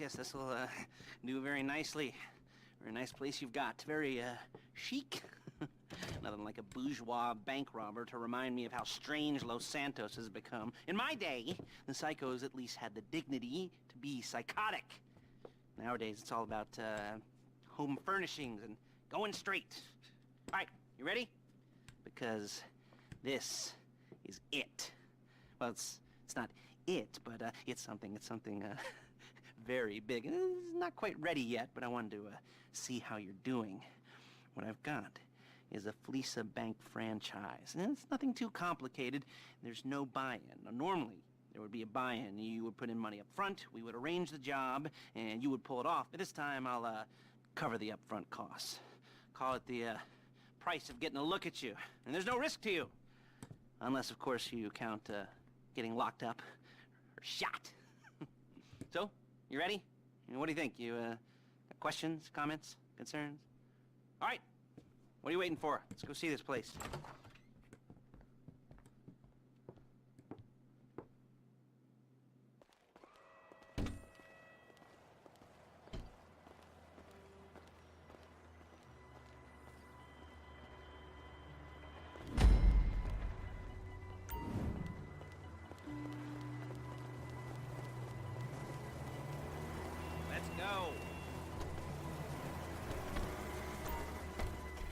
yes, this will do very nicely. Very nice place you've got. Very chic. Nothing like a bourgeois bank robber to remind me of how strange Los Santos has become. In my day, the psychos at least had the dignity to be psychotic. Nowadays, it's all about home furnishings and going straight. All right, you ready? Because this is it. Well, it's not it, but it's something very big. It's not quite ready yet, but I wanted to see how you're doing. What I've got is a Fleesa Bank franchise. And it's nothing too complicated. There's no buy-in. Now, normally, there would be a buy-in. You would put in money up front, we would arrange the job, and you would pull it off. But this time, I'll cover the upfront costs. Call it the price of getting a look at you. And there's no risk to you. Unless, of course, you count getting locked up or shot. So, you ready? What do you think? You got questions, comments, concerns? All right. What are you waiting for? Let's go see this place. Let's go.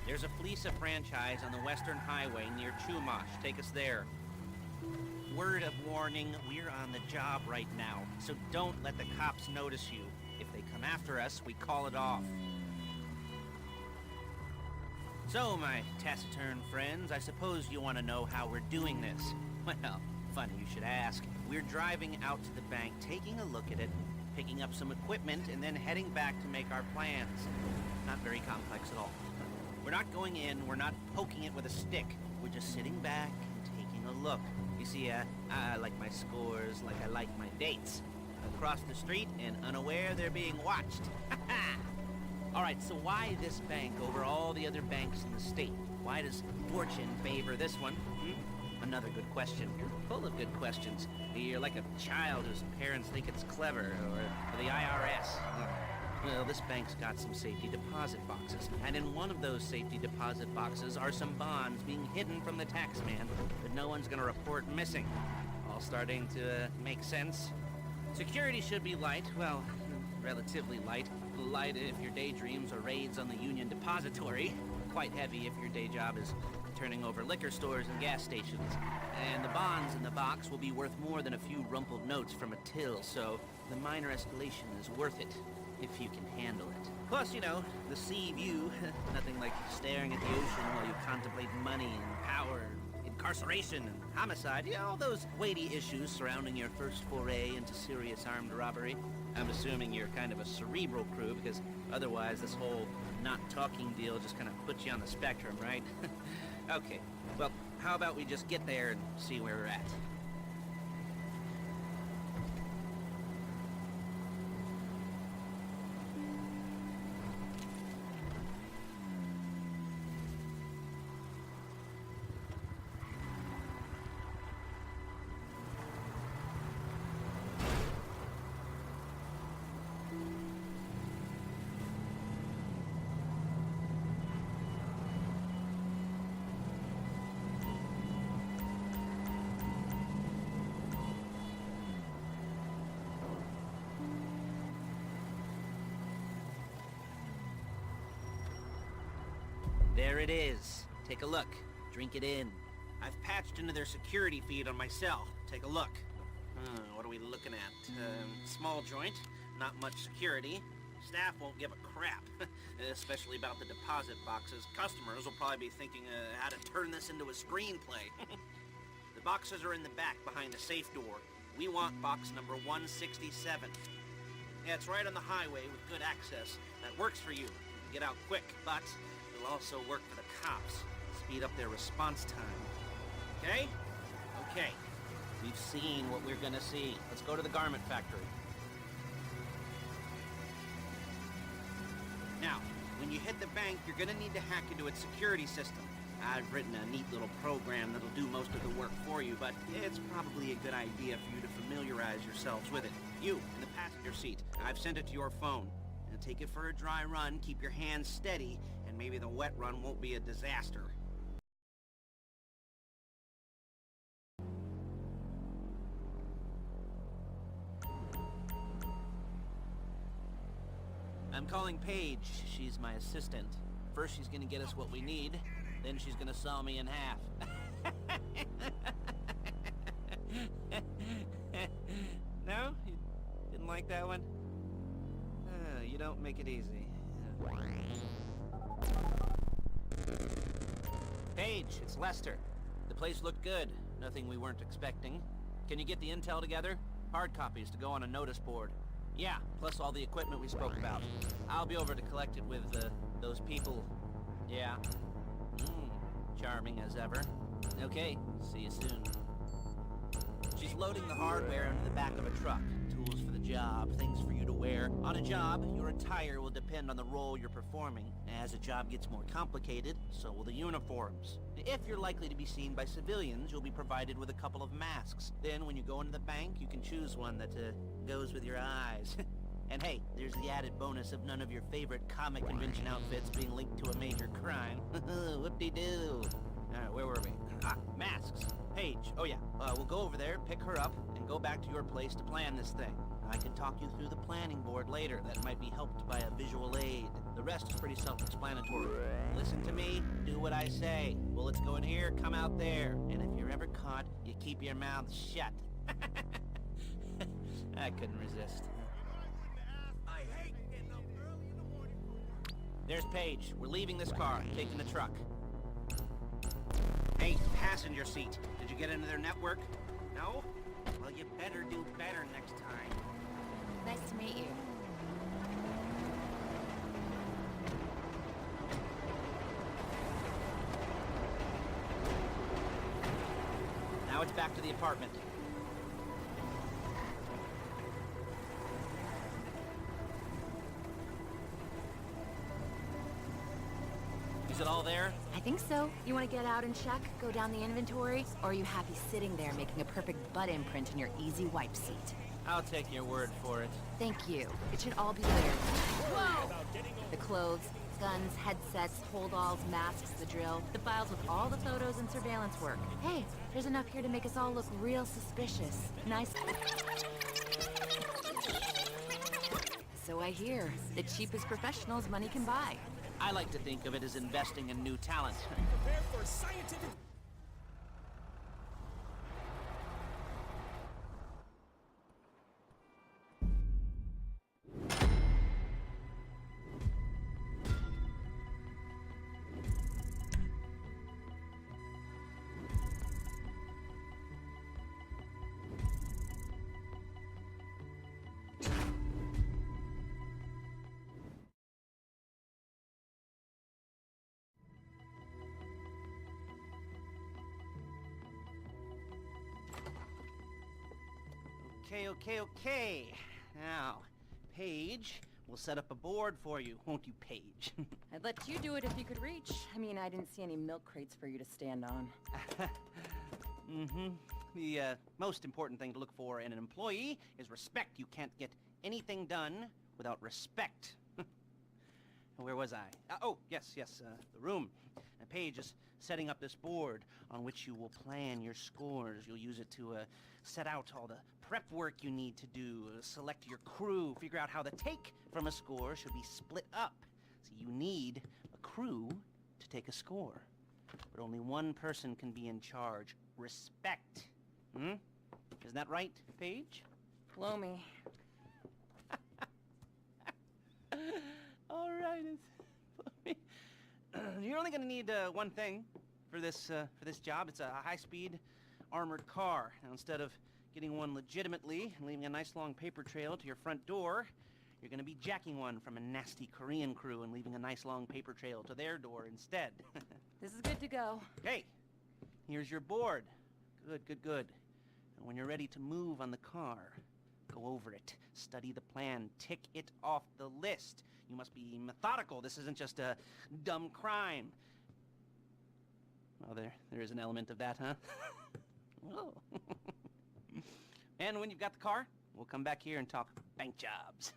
There's a Fleesa franchise on the Western Highway near Chumash. Take us there. Word of warning, we're on the job right now, so don't let the cops notice you. If they come after us, we call it off. So, my taciturn friends, I suppose you want to know how we're doing this. Well, funny you should ask. We're driving out to the bank, taking a look at it, picking up some equipment, and then heading back to make our plans. Not very complex at all. We're not going in, we're not poking it with a stick. We're just sitting back and taking a look. You see, I like my scores like I like my dates. Across the street and unaware they're being watched. All right, so why this bank over all the other banks in the state? Why does fortune favor this one? Another good question. You're full of good questions. You're like a child whose parents think it's clever, or the IRS. Well, this bank's got some safety deposit boxes, and in one of those safety deposit boxes are some bonds being hidden from the tax man that no one's gonna report missing. All starting to make sense. Security should be light, well, relatively light. Light if your daydreams are raids on the Union Depository. Quite heavy if your day job is turning over liquor stores and gas stations. And the bonds in the box will be worth more than a few rumpled notes from a till, so the minor escalation is worth it. If you can handle it. Plus, you know, the sea view. Nothing like staring at the ocean while you contemplate money and power, incarceration and homicide. You know, all those weighty issues surrounding your first foray into serious armed robbery. I'm assuming you're kind of a cerebral crew, because otherwise this whole not talking deal just kind of puts you on the spectrum, right? Okay, well, how about we just get there and see where we're at? There it is. Take a look. Drink it in. I've patched into their security feed on my cell. Take a look. What are we looking at? Small joint, not much security. Staff won't give a crap, especially about the deposit boxes. Customers will probably be thinking how to turn this into a screenplay. The boxes are in the back behind the safe door. We want box number 167. Yeah, it's right on the highway with good access. That works for you. Get out quick, but it'll also work for the cops. Speed up their response time. Okay? Okay. We've seen what we're gonna see. Let's go to the garment factory. Now, when you hit the bank, you're gonna need to hack into its security system. I've written a neat little program that'll do most of the work for you, but it's probably a good idea for you to familiarize yourselves with it. You, in the passenger seat, I've sent it to your phone. Now take it for a dry run, keep your hands steady, and maybe the wet run won't be a disaster. I'm calling Paige. She's my assistant. First she's gonna get us what we need, then she's gonna saw me in half. No? You didn't like that one? You don't make it easy. Paige, it's Lester. The place looked good. Nothing we weren't expecting. Can you get the intel together? Hard copies to go on a notice board. Yeah, plus all the equipment we spoke about. I'll be over to collect it with, those people. Yeah. Charming as ever. Okay, see you soon. She's loading the hardware into the back of a truck. Tools for the job, things for you to wear. On a job, your attire will depend on the role you're performing. As the job gets more complicated, so will the uniforms. If you're likely to be seen by civilians, you'll be provided with a couple of masks. Then when you go into the bank, you can choose one that goes with your eyes. And hey, there's the added bonus of none of your favorite comic convention outfits being linked to a major crime. Whoop-de-doo. Alright, where were we? Masks. Paige. Oh yeah, we'll go over there, pick her up, and go back to your place to plan this thing. I can talk you through the planning board later. That might be helped by a visual aid. The rest is pretty self-explanatory. Listen to me, do what I say. Bullets go in here, come out there. And if you're ever caught, you keep your mouth shut. I couldn't resist. I hate getting up early in the morning. There's Paige. We're leaving this car, taking the truck. Hey, passenger seat. Did you get into their network? No? Well, you better do better next time. Nice to meet you. Now it's back to the apartment. Is it all there? I think so. You want to get out and check? Go down the inventory? Or are you happy sitting there making a perfect butt imprint in your easy wipe seat? I'll take your word for it. Thank you. It should all be there. Whoa! The clothes, guns, headsets, holdalls, masks, the drill. The files with all the photos and surveillance work. Hey, there's enough here to make us all look real suspicious. Nice. So I hear. The cheapest professionals money can buy. I like to think of it as investing in new talent. Prepare for scientific... Okay. Now, Paige, we'll set up a board for you, won't you, Paige? I'd let you do it if you could reach. I mean, I didn't see any milk crates for you to stand on. The most important thing to look for in an employee is respect. You can't get anything done without respect. Where was I? Oh, yes, the room. Paige is setting up this board on which you will plan your scores. You'll use it to set out all the prep work you need to do, select your crew, figure out how the take from a score should be split up. So you need a crew to take a score. But only one person can be in charge. Respect. Isn't that right, Paige? Blow me. All right, you're only gonna need one thing for this job. It's a high-speed armored car. Now, instead of getting one legitimately and leaving a nice long paper trail to your front door, you're gonna be jacking one from a nasty Korean crew and leaving a nice long paper trail to their door instead. This is good to go. Okay, here's your board. Good. And when you're ready to move on the car, go over it, study the plan, tick it off the list. You must be methodical. This isn't just a dumb crime. Well, there is an element of that, huh? Whoa. And when you've got the car, we'll come back here and talk bank jobs.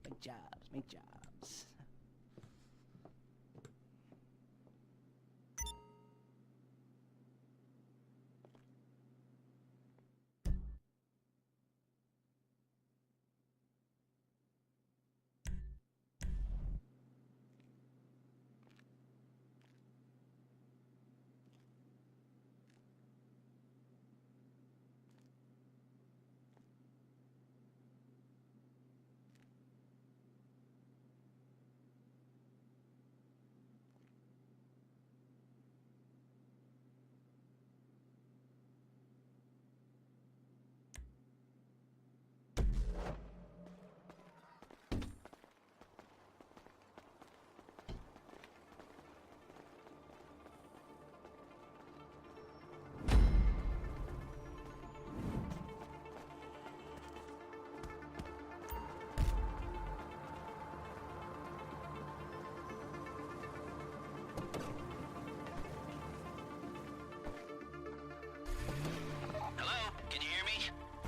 Bank jobs, bank jobs.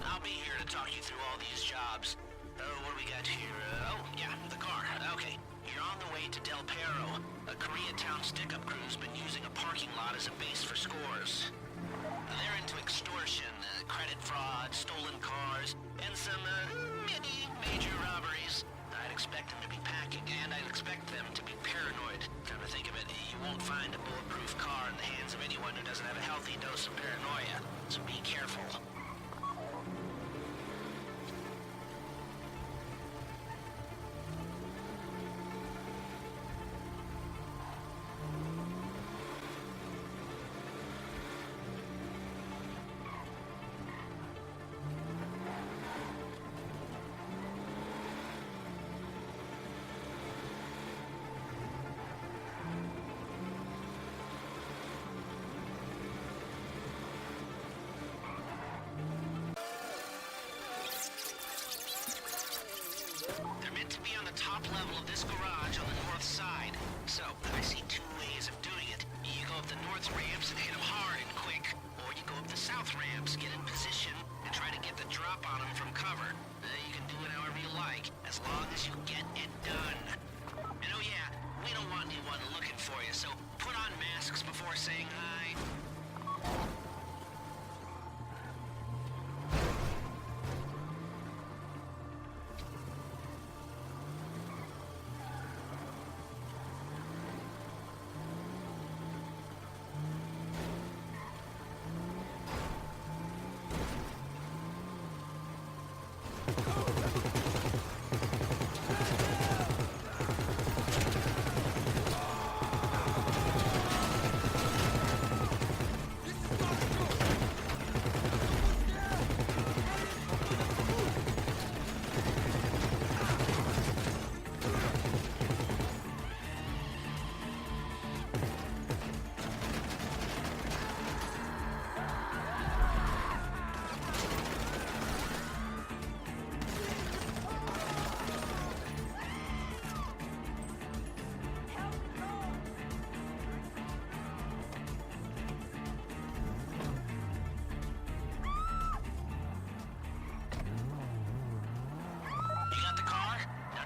I'll be here to talk you through all these jobs. What do we got here? The car. Okay. You're on the way to Del Perro. A Koreatown stick-up crew's been using a parking lot as a base for scores. They're into extortion, credit fraud, stolen cars, and some, major robberies. I'd expect them to be packing, and I'd expect them to be paranoid. Come to think of it, you won't find a bulletproof car in the hands of anyone who doesn't have a healthy dose of paranoia. So be careful. Top level of this garage on the north side. So, I see two ways of doing it. You go up the north ramps and hit them hard and quick, or you go up the south ramps, get in position, and try to get the drop on them from cover. You can do it however you like, as long as you get it done. And oh yeah, we don't want anyone looking for you, so put on masks before saying hi.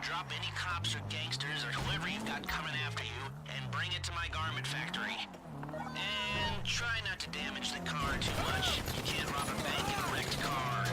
Drop any cops or gangsters or whoever you've got coming after you and bring it to my garment factory. And try not to damage the car too much. You can't rob a bank in a wrecked car.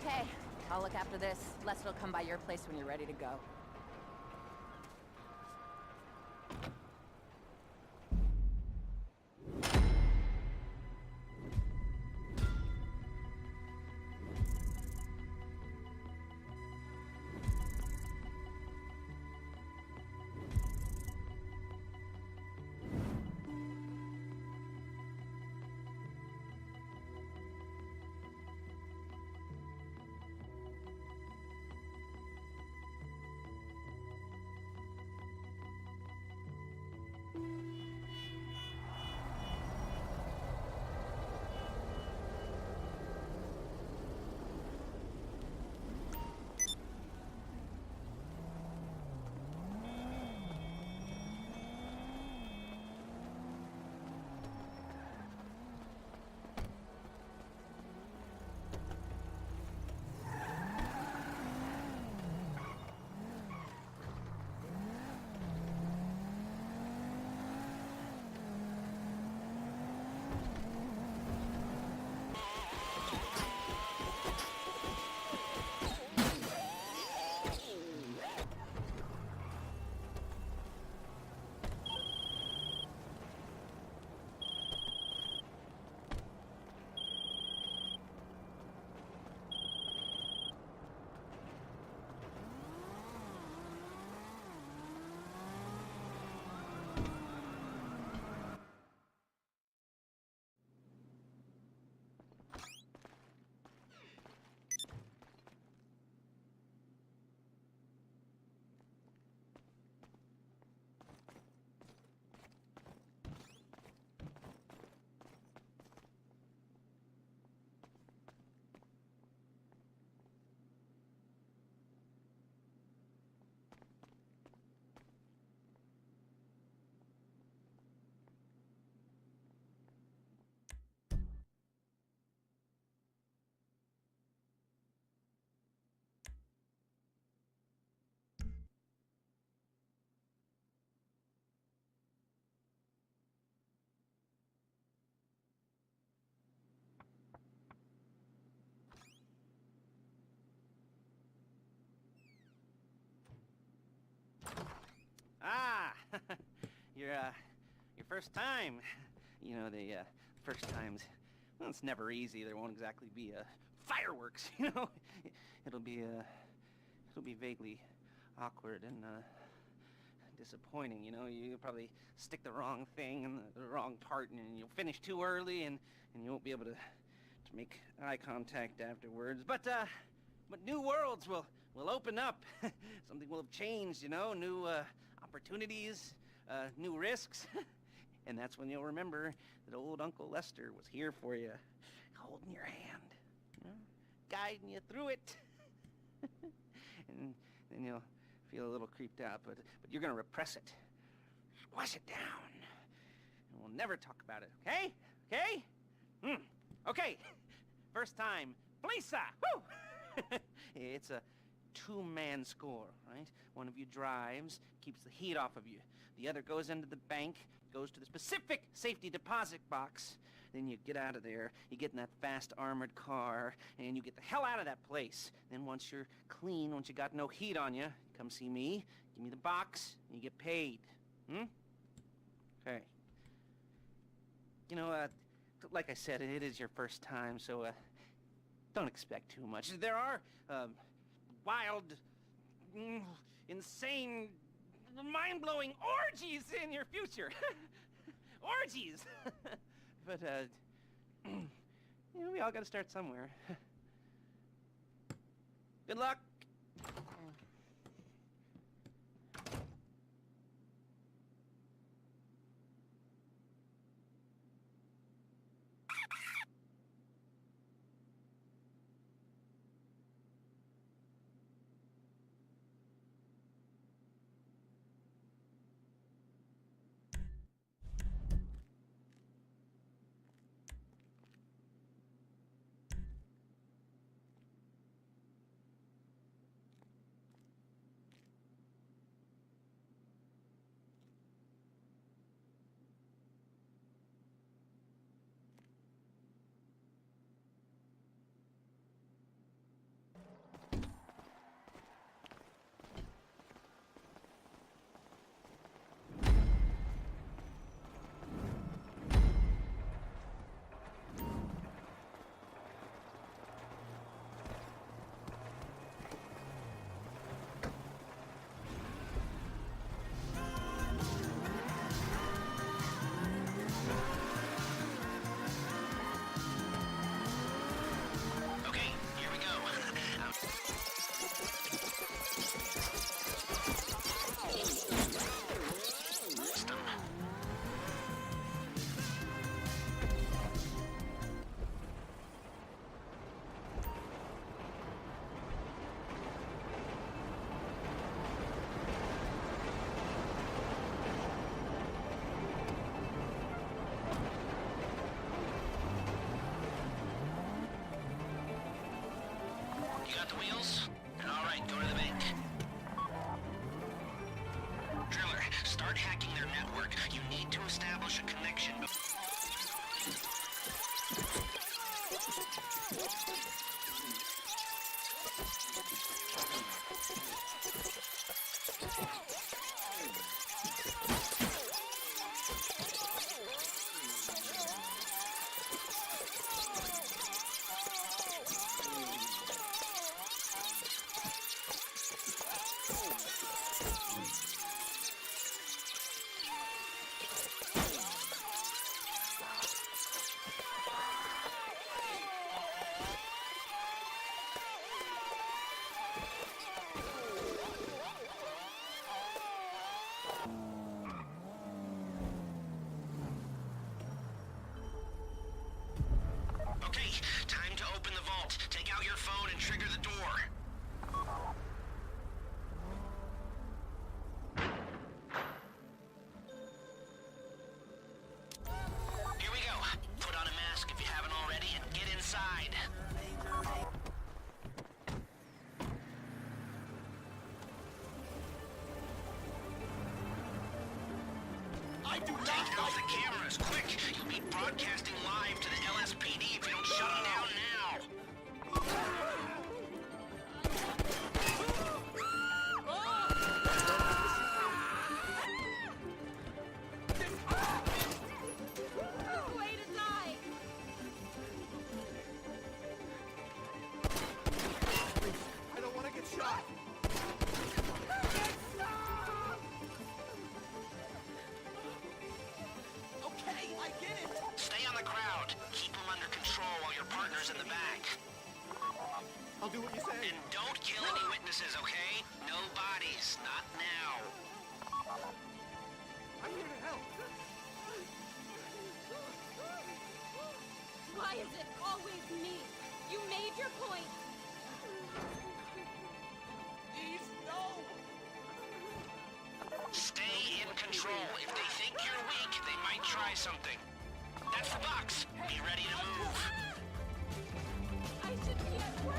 Okay, I'll look after this. Lester will come by your place when you're ready to go. Ah, your first time. You know, the first times. Well, it's never easy. There won't exactly be fireworks. You know, it'll be vaguely awkward and disappointing. You know, you'll probably stick the wrong thing in the wrong part, and you'll finish too early, and you won't be able to make eye contact afterwards. But new worlds will open up. Something will have changed, you know, new opportunities, new risks. And that's when you'll remember that old Uncle Lester was here for you, holding your hand, you know, guiding you through it. And then you'll feel a little creeped out, but you're gonna repress it. Squash it down. And we'll never talk about it, okay? Okay? Okay. First time. Lisa! Woo! It's a two-man score, right? One of you drives, keeps the heat off of you. The other goes into the bank, goes to the specific safety deposit box. Then you get out of there, you get in that fast armored car, and you get the hell out of that place. Then once you're clean, once you got no heat on you, come see me, give me the box, and you get paid. Okay. You know, like I said, it is your first time, so don't expect too much. There are wild, insane, mind-blowing orgies in your future. Orgies! But, you know, we all gotta start somewhere. Good luck! got the wheels? All right, go to the bank. Driller, start hacking their network. You need to establish a connection. Okay, time to open the vault. Take out your phone and trigger the door. Here we go. Put on a mask if you haven't already and get inside. I do not Take off like the cameras, quick! You'll be broadcasting live to the LSPD if you don't shut them down now! Way to die! I don't want to get shot. Okay, I get it. Stay on the crowd. Keep them under control while your partner's in the back. I'll do what you say. And don't kill any witnesses, okay? No bodies, not now. I'm here to help. Why is it always me? You made your point. Please, no. Stay in control. If they think you're weak, they might try something. That's the box. Be ready to move. I should be at work.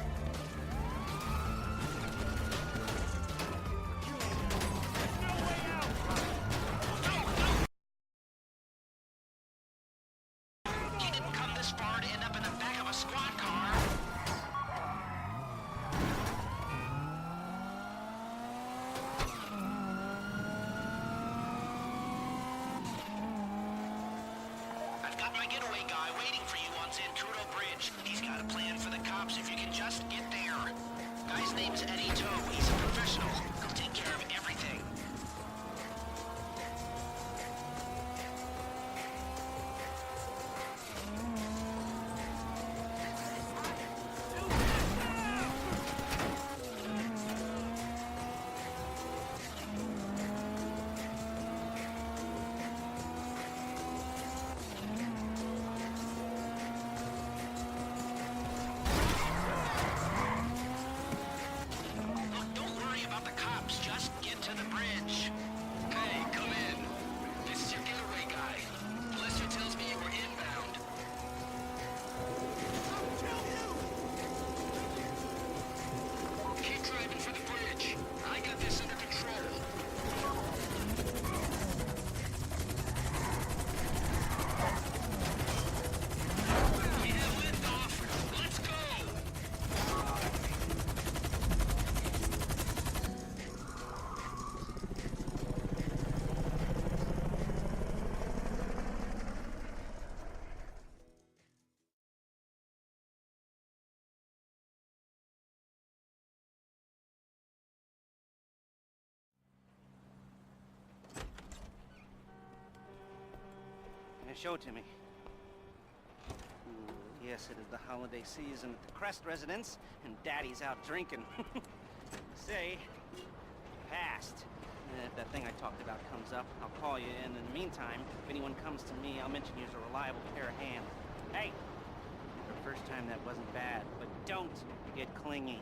You didn't come this far to end up in the back of a squad car. I've got my getaway guy waiting for you on Zancudo Bridge. He's got a plan for the cops if you can just get there. Guy's name's Eddie Toe. He's a professional. He'll take care of everything. Look, don't worry about the cops. Just get to the bridge. Hey, come in. This is your getaway guy. Lester tells me you were inbound. Keep driving for the bridge. I got this under control. We have liftoff. Let's go. Show it to me. Yes, it is the holiday season at the Crest residence, and Daddy's out drinking. Say, passed. If that thing I talked about comes up, I'll call you, and in the meantime, if anyone comes to me, I'll mention you as a reliable pair of hands. Hey, the first time that wasn't bad, but don't get clingy.